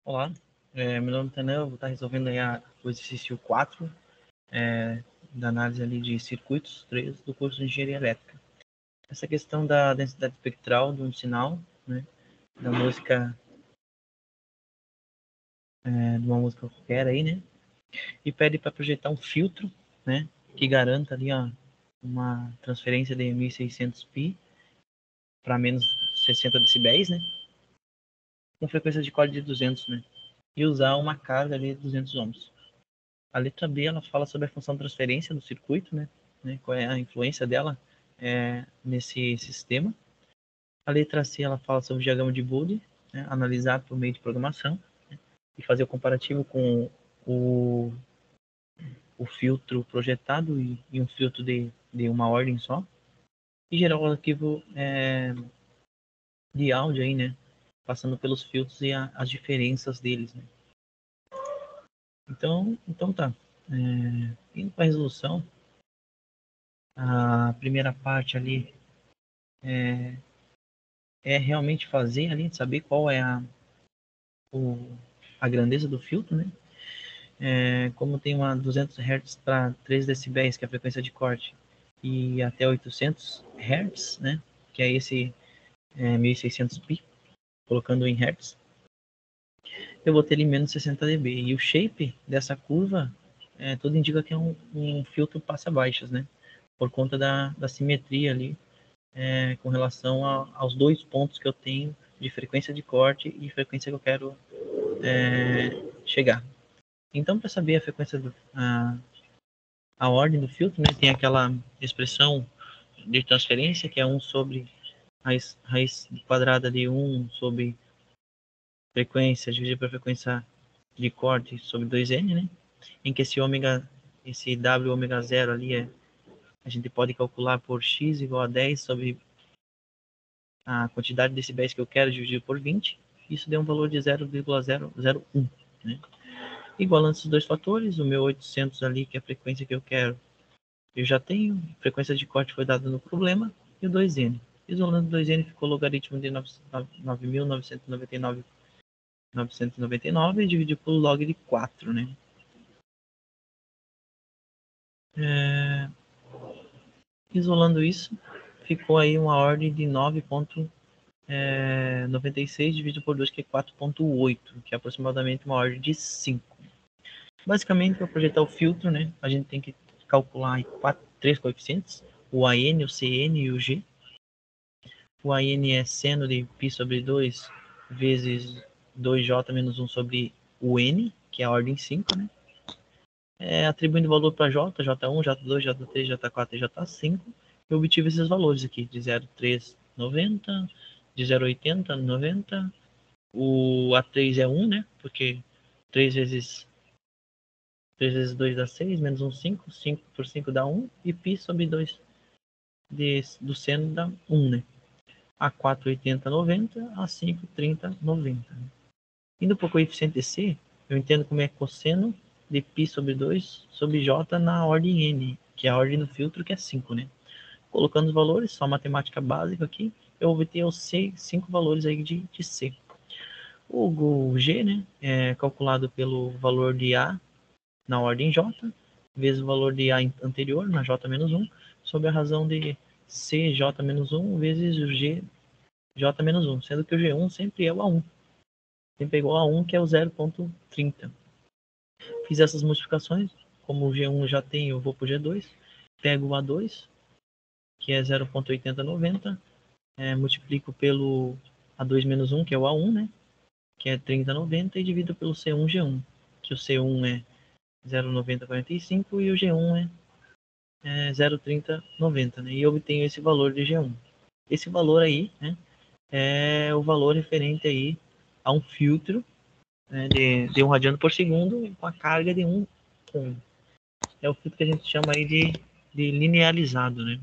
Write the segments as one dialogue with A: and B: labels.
A: Olá, meu nome é Tanã, eu vou estar resolvendo aí o exercício 4 da análise ali de circuitos 3 do curso de Engenharia Elétrica. Essa questão da densidade espectral de um sinal, né, da música, de uma música qualquer aí, né, e pede para projetar um filtro, né, que garanta ali uma transferência de 1600 pi para menos 60 decibéis, né, com frequência de código de 200, né, e usar uma carga ali de 200 ohms. A letra B, ela fala sobre a função de transferência do circuito, né? Qual é a influência dela nesse sistema. A letra C, ela fala sobre o diagrama de Bode, né? Analisado por meio de programação, né? E fazer o comparativo com o, o filtro projetado e um filtro de uma ordem só. E gerar o arquivo de áudio aí, né? Passando pelos filtros e as diferenças deles, né? Então tá. Indo para a resolução, a primeira parte ali é realmente fazer ali, saber qual é a grandeza do filtro, né? Como tem uma 200 Hz para 3 decibéis, que é a frequência de corte, e até 800 Hz, né? Que é esse 1600 pi, colocando em Hz, eu vou ter ali menos 60 dB. E o shape dessa curva, tudo indica que é um filtro passa-baixas, né? Por conta da simetria ali, com relação aos dois pontos que eu tenho de frequência de corte e frequência que eu quero chegar. Então, para saber a frequência, a ordem do filtro, né, tem aquela expressão de transferência, que é 1 sobre raiz quadrada de 1 sobre frequência, dividido pela frequência de corte sobre 2n, né, em que esse W ômega 0 ali a gente pode calcular por x igual a 10 sobre a quantidade de decibéis que eu quero dividido por 20, isso deu um valor de 0,001, né? Igualando esses dois fatores, o meu 800 ali, que é a frequência que eu quero, eu já tenho, a frequência de corte foi dada no problema, e o 2n. Isolando 2n ficou o logaritmo de 9.999 e dividido pelo log de 4, né? Isolando isso, ficou aí uma ordem de 9,96 dividido por 2, que é 4,8, que é aproximadamente uma ordem de 5. Basicamente, para projetar o filtro, né, a gente tem que calcular três coeficientes, o AN, o CN e o G. O AN é seno de π sobre 2 vezes 2J menos 1 sobre o N, que é a ordem 5, né? Atribuindo valor para J, J1, J2, J3, J4 e J5, eu obtive esses valores aqui, de 0,390, de 0,80, 90, o A3 é 1, né? Porque 3 vezes 2 dá 6, menos 1, 5. 5 por 5 dá 1. E π sobre 2 do seno dá 1, né? A4, 80, 90. A5, 30, 90. Né? Indo para o coeficiente C, eu entendo como é cosseno de π sobre 2 sobre J na ordem N, que é a ordem do filtro, que é 5, né? Colocando os valores, só matemática básica aqui, eu obtenho os 5 valores aí de C. O G, né, é calculado pelo valor de A na ordem J, vezes o valor de A anterior, na J-1, sob a razão de CJ-1 vezes o GJ-1, sendo que o G1 sempre é o A1. Sempre é igual a 1, que é o 0,30. Fiz essas multiplicações, como o G1 já tem, eu vou para o G2, pego o A2, que é 0,8090, multiplico pelo A2 menos 1, que é o A1, né, que é 3090, e divido pelo C1, G1, que o C1 é 0,9045 e o G1 é 0,3090, né? E eu obtenho esse valor de G1. Esse valor aí, né, é o valor referente aí a um filtro, né, de 1 radiano por segundo com a carga de 1 ohm. É o filtro que a gente chama aí de linearizado, né?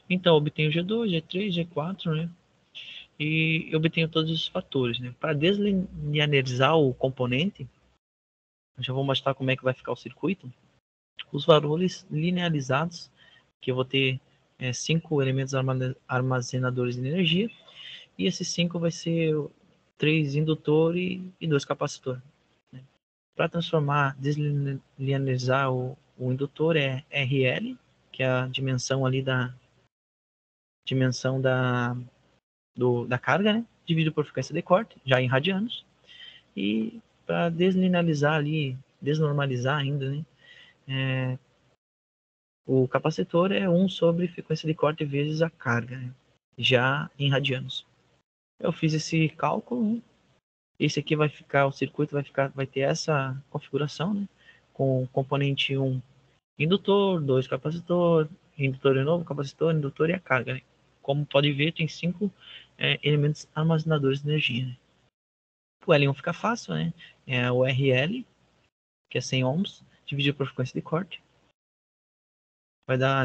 A: Então, eu obtenho G2, G3, G4, né? E eu obtenho todos esses fatores, né? Para deslinearizar o componente, eu já vou mostrar como é que vai ficar o circuito. Os valores linearizados, que eu vou ter 5 elementos armazenadores de energia, e esses 5 vai ser 3 indutor e 2 capacitor. Né? Para transformar, deslinearizar o indutor é RL, que é a dimensão ali da carga, né? Dividido por frequência de corte, já em radianos. E para deslinearizar ali, desnormalizar ainda, né? O capacitor é 1 sobre frequência de corte vezes a carga, né? Já em radianos. Eu fiz esse cálculo, né? Esse aqui vai ficar, o circuito vai ter essa configuração, né? Com componente 1 indutor, 2 capacitor, indutor de novo, capacitor, indutor e a carga, né? Como pode ver, tem 5 elementos armazenadores de energia, né? O L1 fica fácil, né? É o RL, que é 100 ohms, dividido por frequência de corte.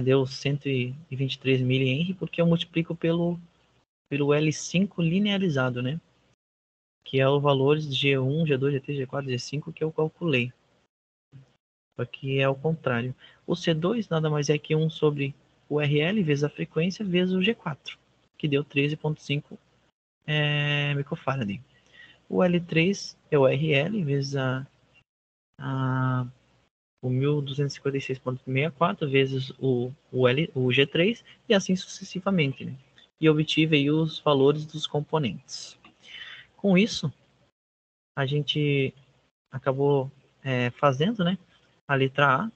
A: Deu 123 mH, porque eu multiplico pelo L5 linearizado, né? Que é o valores de G1, G2, G3, G4, G5 que eu calculei. Aqui é o contrário. O C2 nada mais é que 1 sobre o RL vezes a frequência vezes o G4, que deu 13,5 microfarad. O L3 é o RL vezes o 1256,64 vezes o G3 e assim sucessivamente, né? E obtive aí os valores dos componentes. Com isso, a gente acabou fazendo, né, a letra A,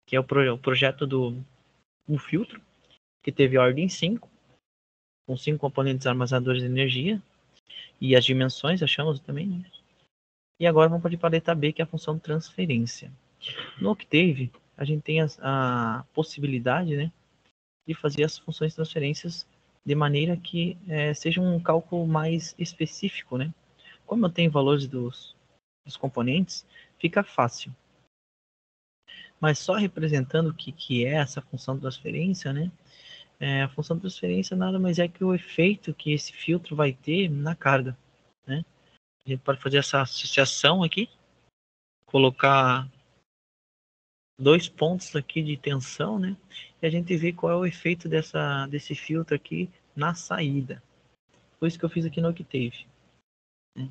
A: que é o projeto do filtro, que teve ordem 5, com 5 componentes armazenadores de energia, e as dimensões achamos também, né? E agora vamos partir para a letra B, que é a função de transferência. No Octave, a gente tem a possibilidade, né, de fazer as funções de transferências de maneira que seja um cálculo mais específico, né? Como eu tenho valores dos componentes, fica fácil. Mas só representando o que é essa função de transferência, né? A função de transferência nada mais é que o efeito que esse filtro vai ter na carga, né? A gente pode fazer essa associação aqui, colocar 2 pontos aqui de tensão, né? E a gente vê qual é o efeito desse filtro aqui na saída. Foi isso que eu fiz aqui no Octave, né?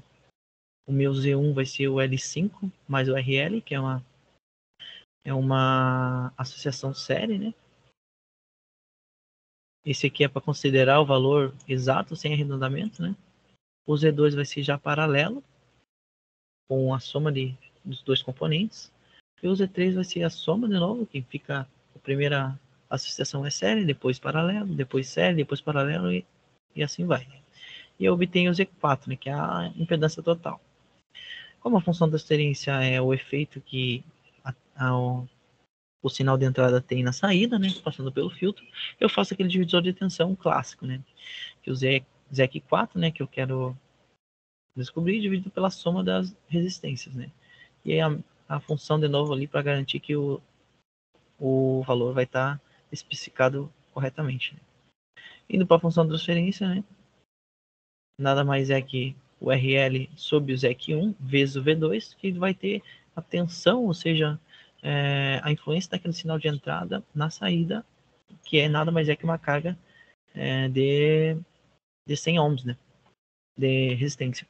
A: O meu Z1 vai ser o L5 mais o RL, que é uma associação série, né? Esse aqui é para considerar o valor exato sem arredondamento, né? O Z2 vai ser já paralelo, com a soma dos 2 componentes. E o Z3 vai ser a soma de novo, que fica a primeira associação é série, depois paralelo, depois série, depois paralelo e assim vai. E eu obtenho o Z4, né, que é a impedância total. Como a função da transferência é o efeito que o sinal de entrada tem na saída, né, passando pelo filtro, eu faço aquele divisor de tensão clássico, né, que o ZEC4, né, que eu quero descobrir, dividido pela soma das resistências, né. E aí a função de novo ali para garantir que o valor vai estar especificado corretamente, né. Indo para a função de transferência, né, nada mais é que o RL sobre o ZEC1 vezes o V2, que vai ter a tensão, ou seja, a influência daquele sinal de entrada na saída, que é nada mais é que uma carga de 100 ohms, né, de resistência.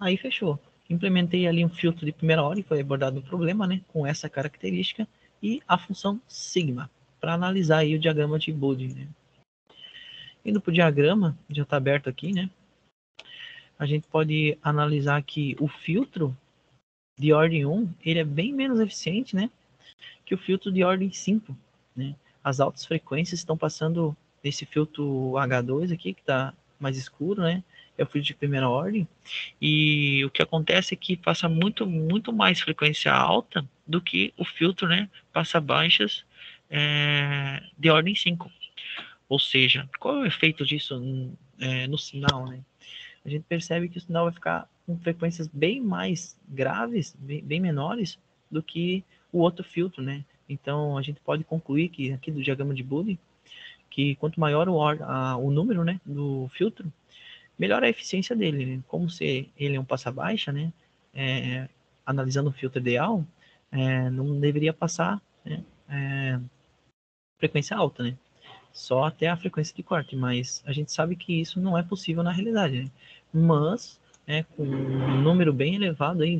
A: Aí fechou. Implementei ali um filtro de primeira ordem, foi abordado um problema, né, com essa característica, e a função sigma, para analisar aí o diagrama de Bode, né. Indo para o diagrama, já está aberto aqui, né, a gente pode analisar que o filtro de ordem 1, ele é bem menos eficiente, né, que o filtro de ordem 5, né. As altas frequências estão passando desse filtro H2 aqui, que está mais escuro, né, é o filtro de primeira ordem, e o que acontece é que passa muito, muito mais frequência alta do que o filtro, né, passa baixas de ordem 5. Ou seja, qual é o efeito disso no sinal, né? A gente percebe que o sinal vai ficar com frequências bem mais graves, bem menores do que o outro filtro, né? Então a gente pode concluir que aqui do diagrama de Bode, que quanto maior o número, né, do filtro, melhor a eficiência dele, né? Como se ele é um passa-baixa, né? Analisando o filtro ideal, não deveria passar, né, frequência alta, né? Só até a frequência de corte, mas a gente sabe que isso não é possível na realidade, né? mas com um número bem elevado aí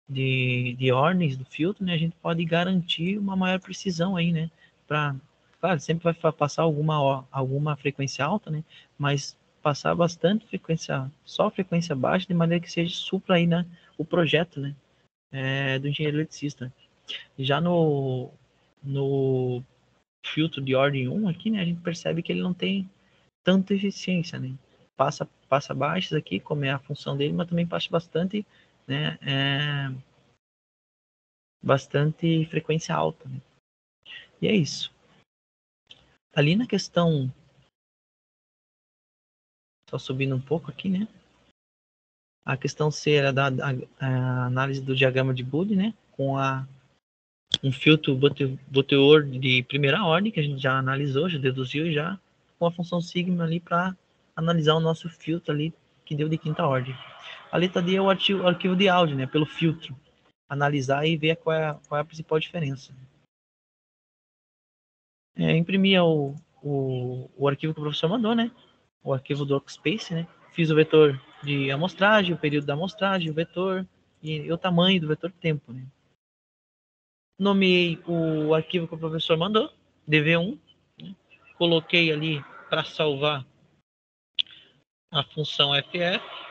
A: de ordens do filtro, né, a gente pode garantir uma maior precisão aí, né, claro, sempre vai passar alguma frequência alta, né, mas passar bastante só frequência baixa, de maneira que seja supra aí, né, o projeto, né, do engenheiro eletricista. Já no filtro de ordem 1 aqui, né, a gente percebe que ele não tem tanta eficiência, né, passa baixas aqui, como é a função dele, mas também passa bastante, né, bastante frequência alta, né? E é isso. Ali na questão, só subindo um pouco aqui, né? A questão C era a análise do diagrama de Boolean, né? Com um filtro Butterworth de primeira ordem, que a gente já analisou, já deduziu já, com a função sigma ali para analisar o nosso filtro ali, que deu de quinta ordem. A letra D é o arquivo de áudio, né? Pelo filtro. Analisar e ver qual é a principal diferença. Imprimia o arquivo que o professor mandou, né? O arquivo do Workspace, né? Fiz o vetor de amostragem, o período da amostragem, o vetor e o tamanho do vetor tempo, né? Nomeei o arquivo que o professor mandou, DV1, né? Coloquei ali para salvar a função FF,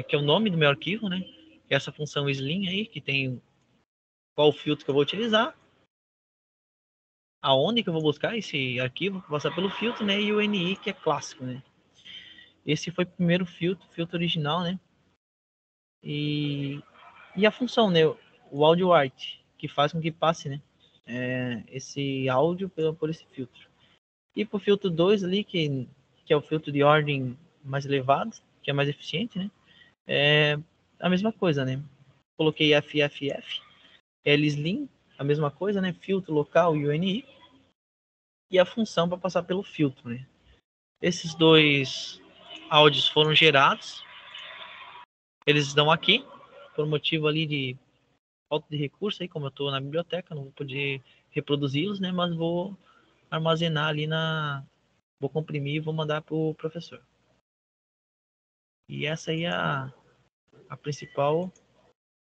A: que é o nome do meu arquivo, né? Essa função slim aí, que tem qual filtro que eu vou utilizar, aonde que eu vou buscar esse arquivo, passar pelo filtro, né? E o NI, que é clássico, né? Esse foi o primeiro filtro original, né? E a função, né? O audio write, que faz com que passe, né? Esse áudio por esse filtro. E para o filtro 2 ali, que é o filtro de ordem mais elevado, que é mais eficiente, né? É a mesma coisa, né? Coloquei FFF, LSlim, a mesma coisa, né? Filtro local e UNI. E a função para passar pelo filtro, né? Esses dois áudios foram gerados. Eles estão aqui, por motivo ali de falta de recurso, aí, como eu estou na biblioteca, não vou poder reproduzi-los, né? Mas vou armazenar ali vou comprimir e vou mandar para o professor. E essa aí é a principal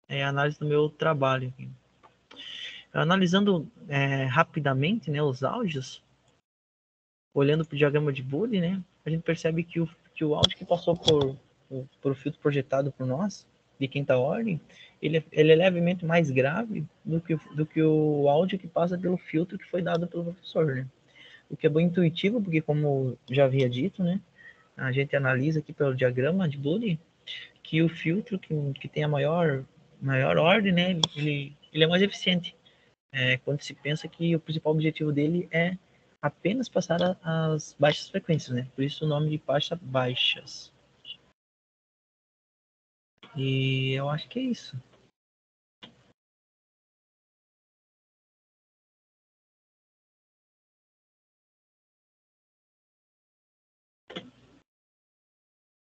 A: análise do meu trabalho aqui. Analisando rapidamente, né, os áudios, olhando para o diagrama de Boolean, né, a gente percebe que o áudio que passou por o filtro projetado por nós, de quinta ordem, ele é levemente mais grave do que o áudio que passa pelo filtro que foi dado pelo professor, né? O que é bem intuitivo, porque como já havia dito, né, a gente analisa aqui pelo diagrama de Boolean que o filtro que tem a maior ordem, né, ele é mais eficiente. Quando se pensa que o principal objetivo dele é apenas passar as baixas frequências, né? Por isso o nome de faixa baixas. E eu acho que é isso.